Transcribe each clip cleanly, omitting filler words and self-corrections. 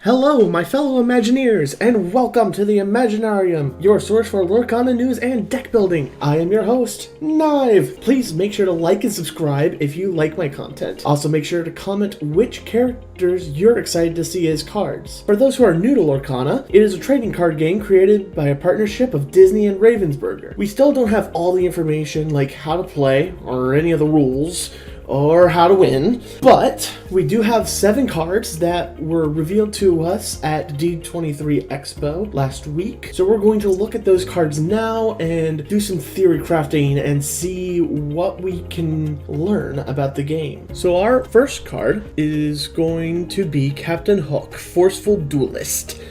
Hello, my fellow Imagineers, and welcome to the Imaginarium, your source for Lorcana news and deck building. I am your host, Knive. Please make sure to like and subscribe if you like my content. Also make sure to comment which characters you're excited to see as cards. For those who are new to Lorcana, it is a trading card game created by a partnership of Disney and Ravensburger. We still don't have all the information like how to play or any of the rules, or how to win, but we do have 7 cards that were revealed to us at D23 Expo last week. So we're going to look at those cards now and do some theory crafting and see what we can learn about the game. So our first card is going to be Captain Hook, Forceful Duelist.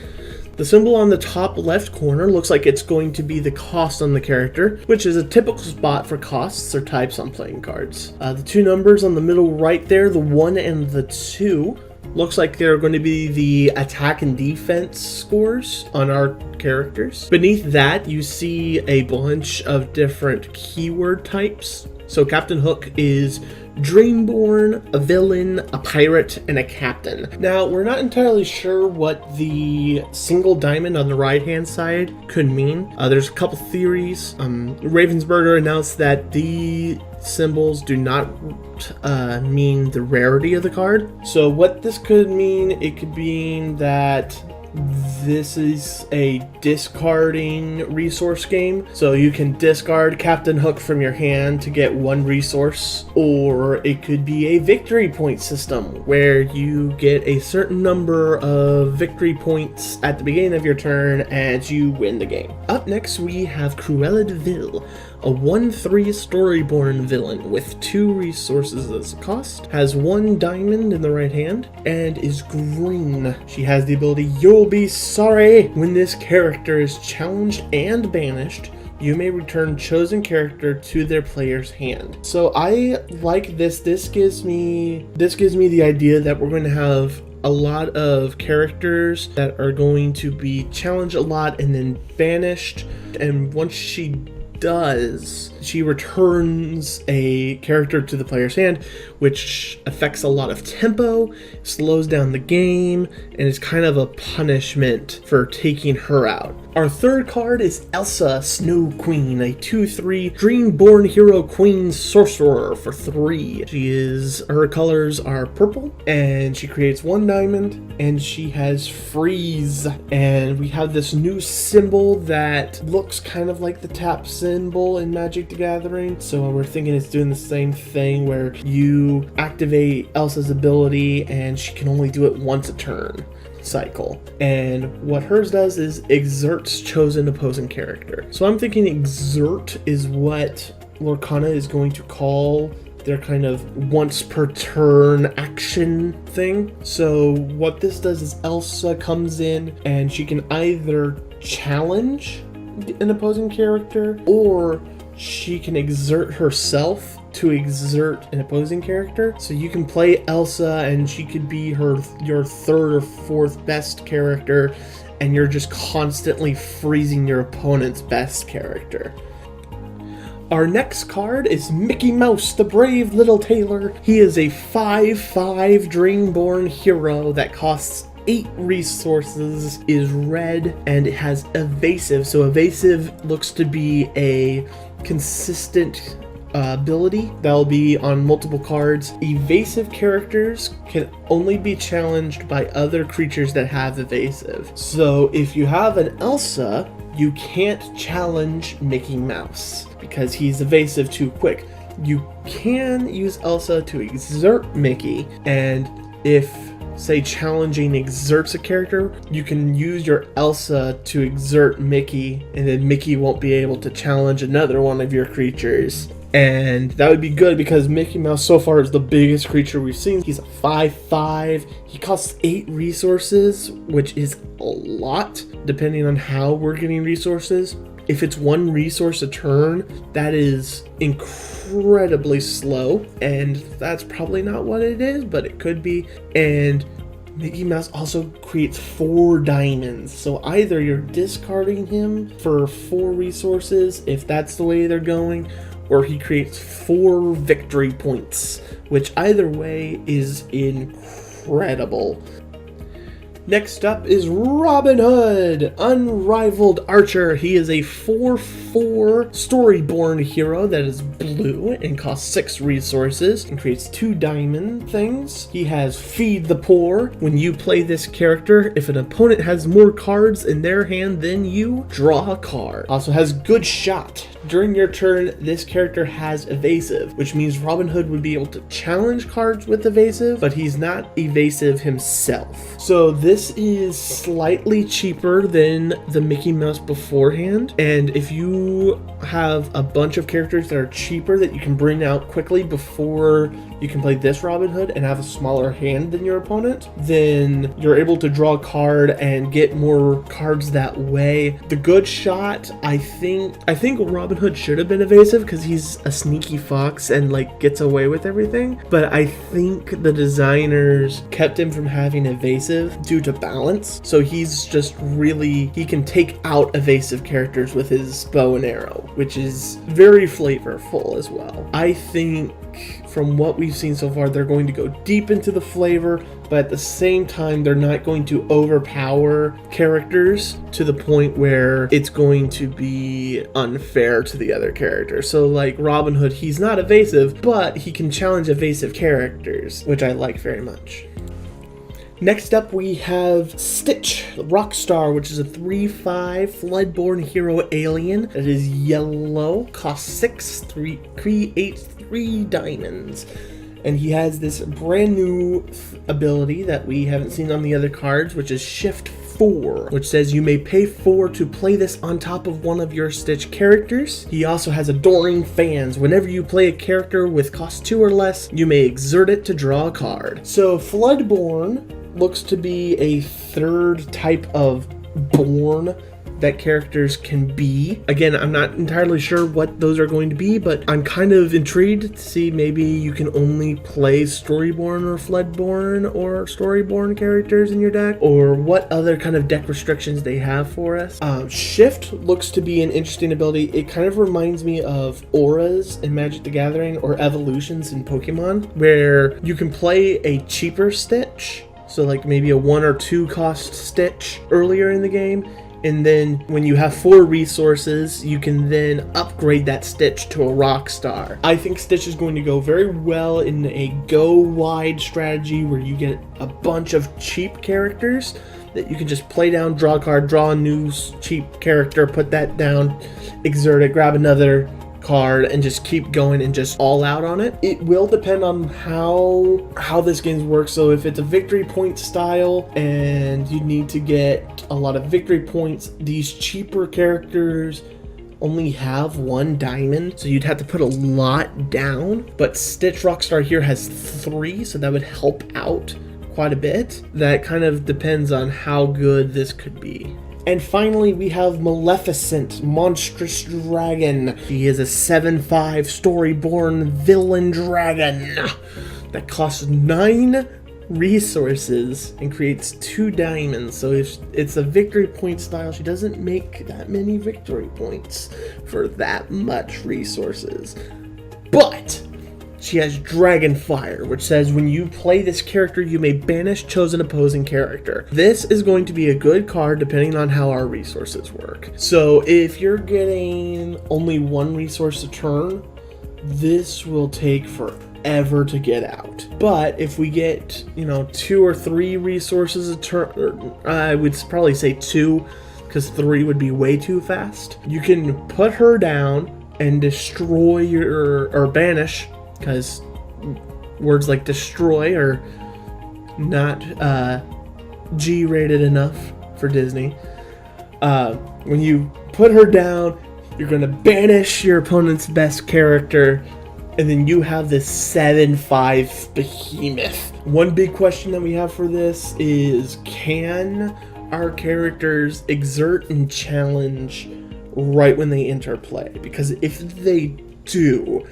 The symbol on the top left corner looks like it's going to be the cost on the character, which is a typical spot for costs or types on playing cards. The 2 numbers on the middle right there, the 1 and the 2, looks like they're going to be the attack and defense scores on our characters. Beneath that, you see a bunch of different keyword types. So Captain Hook is Dreamborn, a villain, a pirate, and a captain. Now, we're not entirely sure what the single diamond on the right-hand side could mean. There's a couple theories. Ravensburger announced that the symbols do not mean the rarity of the card. So what this could mean, it could mean that this is a discarding resource game, so you can discard Captain Hook from your hand to get 1 resource, or it could be a victory point system where you get a certain number of victory points at the beginning of your turn as you win the game. Up next we have Cruella, a 1/3 Storyborn villain with 2 resources as a cost, has 1 diamond in the right hand, and is green. She has the ability You'll Be Sorry. When this character is challenged and banished, you may return chosen character to their player's hand. So I like this. This gives me the idea that we're going to have a lot of characters that are going to be challenged a lot and then banished, and once she does, she returns a character to the player's hand, which affects a lot of tempo, slows down the game, and is kind of a punishment for taking her out. Our third card is Elsa, Snow Queen, a 2/3 Dreamborn Hero Queen Sorcerer for 3. Her colors are purple, and she creates 1 diamond, and she has freeze. And we have this new symbol that looks kind of like the tap symbol in Magic the Gathering. So we're thinking it's doing the same thing where you activate Elsa's ability and she can only do it once a turn cycle, and what hers does is exerts chosen opposing character. So I'm thinking exert is what Lorcana is going to call their kind of once per turn action thing. So what this does is Elsa comes in and she can either challenge an opposing character, or she can exert herself to exert an opposing character. So you can play Elsa and she could be your 3rd or 4th best character, and you're just constantly freezing your opponent's best character. Our next card is Mickey Mouse, the brave little Tailor. He is a 5/5 Dreamborn hero that costs 8 resources, is red, and it has evasive. So evasive looks to be a consistent ability that'll be on multiple cards. Evasive characters can only be challenged by other creatures that have evasive. So if you have an Elsa, you can't challenge Mickey Mouse because he's evasive too quick. You can use Elsa to exert Mickey, and if say challenging exerts a character, you can use your Elsa to exert Mickey, and then Mickey won't be able to challenge another one of your creatures. And that would be good because Mickey Mouse so far is the biggest creature we've seen. He's a 5/5. He costs 8 resources, which is a lot depending on how we're getting resources. If it's 1 resource a turn, that is incredibly slow, and that's probably not what it is, but it could be. And Mickey Mouse also creates 4 diamonds, so either you're discarding him for 4 resources, if that's the way they're going, or he creates 4 victory points, which either way is incredible. Next up is Robin Hood, Unrivaled Archer. He is a 4/4 Storyborn hero that is blue and costs 6 resources and creates 2 diamond things. He has Feed the Poor. When you play this character, if an opponent has more cards in their hand than you, draw a card. Also has Good Shot. During your turn, this character has Evasive, which means Robin Hood would be able to challenge cards with Evasive, but he's not evasive himself. So this is slightly cheaper than the Mickey Mouse beforehand, and if you have a bunch of characters that are cheaper that you can bring out quickly before you can play this Robin Hood and have a smaller hand than your opponent, then you're able to draw a card and get more cards that way. The Good Shot, I think Robin Hood should have been evasive because he's a sneaky fox and like gets away with everything, but I think the designers kept him from having evasive due to balance, so he's just really, he can take out evasive characters with his bow and arrow, which is very flavorful as well. I think from what we've seen so far, they're going to go deep into the flavor, but at the same time, they're not going to overpower characters to the point where it's going to be unfair to the other characters. So like Robin Hood, he's not evasive, but he can challenge evasive characters, which I like very much. Next up, we have Stitch, the Rockstar, which is a 3/5 Floodborn hero alien that is yellow, costs 6, creates 3 diamonds. And he has this brand new ability that we haven't seen on the other cards, which is Shift 4, which says you may pay 4 to play this on top of one of your Stitch characters. He also has Adoring Fans. Whenever you play a character with cost 2 or less, you may exert it to draw a card. So Floodborn looks to be a 3rd type of born that characters can be. Again, I'm not entirely sure what those are going to be, but I'm kind of intrigued to see maybe you can only play Storyborn or Floodborn or Storyborn characters in your deck, or what other kind of deck restrictions they have for us. Shift looks to be an interesting ability. It kind of reminds me of auras in Magic the Gathering or evolutions in Pokemon, where you can play a cheaper Stitch, so like maybe a 1 or 2 cost Stitch earlier in the game, and then when you have 4 resources, you can then upgrade that Stitch to a Rockstar. I think Stitch is going to go very well in a go-wide strategy where you get a bunch of cheap characters that you can just play down, draw a card, draw a new cheap character, put that down, exert it, grab another card, and just keep going and just all out on it. It will depend on how this game works. So if it's a victory point style and you need to get a lot of victory points, these cheaper characters only have 1 diamond, so you'd have to put a lot down. But Stitch Rockstar here has 3, so that would help out quite a bit. That kind of depends on how good this could be. And finally, we have Maleficent, Monstrous Dragon. He is a 7/5 Storyborn villain dragon that costs 9 resources and creates 2 diamonds. So if it's a victory point style, she doesn't make that many victory points for that much resources. But she has Dragonfire, which says when you play this character, you may banish chosen opposing character. This is going to be a good card depending on how our resources work. So if you're getting only 1 resource a turn, this will take forever to get out. But if we get, 2 or 3 resources a turn, or I would probably say 2, because 3 would be way too fast. You can put her down and destroy or banish, because words like destroy are not G-rated enough for Disney. When you put her down, you're going to banish your opponent's best character, and then you have this 7/5 behemoth. One big question that we have for this is, can our characters exert and challenge right when they enter play? Because if they do,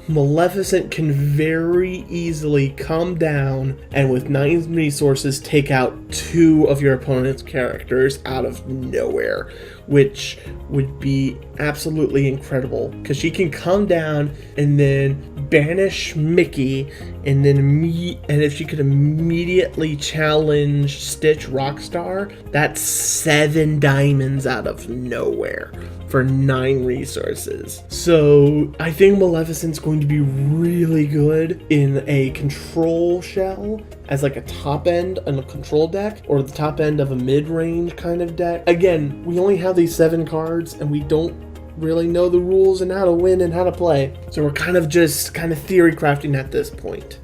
Maleficent can very easily come down and with 9 resources take out 2 of your opponent's characters out of nowhere, which would be absolutely incredible because she can come down and then banish Mickey, and then and if she could immediately challenge Stitch Rockstar, that's 7 diamonds out of nowhere for 9 resources. So I think Maleficent's going to be really good in a control shell as like a top end on a control deck, or the top end of a mid-range kind of deck. Again, we only have these 7 cards and we don't really know the rules and how to win and how to play. So we're kind of theory crafting at this point.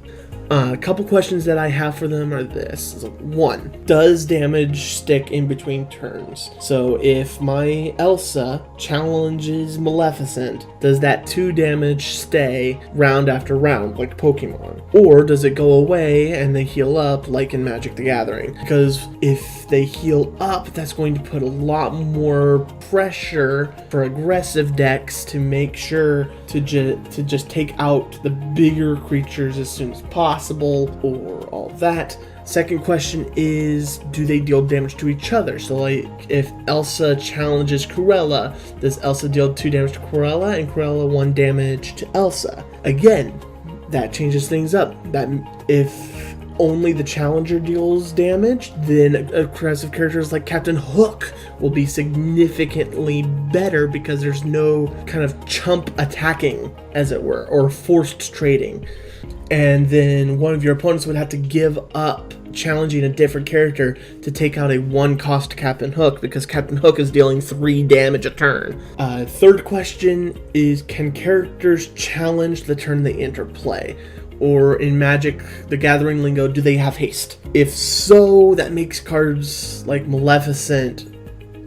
A couple questions that I have for them are this. 1, does damage stick in between turns? So if my Elsa challenges Maleficent, does that 2 damage stay round after round like Pokemon? Or does it go away and they heal up like in Magic the Gathering? Because if they heal up, that's going to put a lot more pressure for aggressive decks to make sure to just take out the bigger creatures as soon as possible, or all that. Second question is, do they deal damage to each other? So like if Elsa challenges Cruella, does Elsa deal 2 damage to Cruella and Cruella 1 damage to Elsa? Again, that changes things up. That if only the challenger deals damage, then aggressive characters like Captain Hook will be significantly better because there's no kind of chump attacking, as it were, or forced trading. And then one of your opponents would have to give up challenging a different character to take out a 1-cost Captain Hook, because Captain Hook is dealing 3 damage a turn. Third question is, can characters challenge the turn they enter play? Or in Magic the Gathering lingo, do they have haste? If so, that makes cards like Maleficent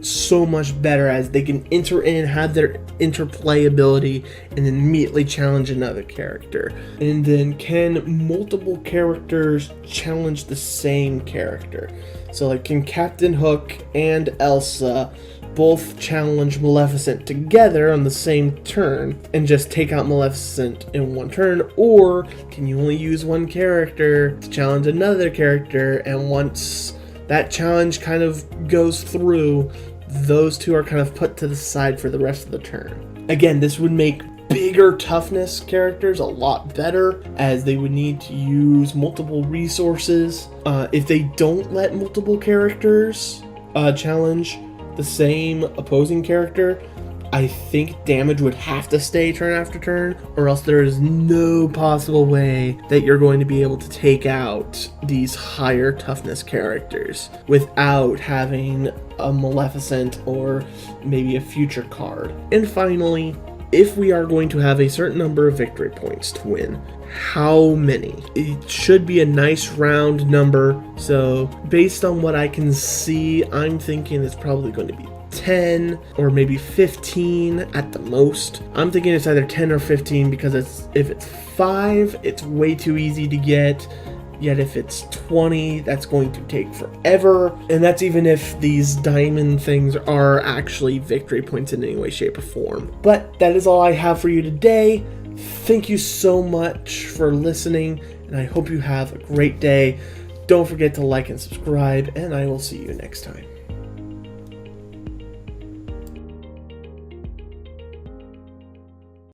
so much better, as they can enter in, have their interplay ability, and then immediately challenge another character. And then can multiple characters challenge the same character? So like, can Captain Hook and Elsa both challenge Maleficent together on the same turn and just take out Maleficent in 1 turn? Or can you only use 1 character to challenge another character, and once that challenge kind of goes through, those 2 are kind of put to the side for the rest of the turn? Again, this would make bigger toughness characters a lot better, as they would need to use multiple resources. If they don't let multiple characters challenge the same opposing character, I think damage would have to stay turn after turn, or else there is no possible way that you're going to be able to take out these higher toughness characters without having a Maleficent or maybe a future card. And finally, if we are going to have a certain number of victory points to win, how many? It should be a nice round number. So based on what I can see, I'm thinking it's probably going to be 10 or maybe 15 at the most. I'm thinking it's either 10 or 15, because if it's 5, it's way too easy to get. Yet if it's 20, that's going to take forever. And that's even if these diamond things are actually victory points in any way, shape, or form. But that is all I have for you today. Thank you so much for listening, and I hope you have a great day. Don't forget to like and subscribe, and I will see you next time.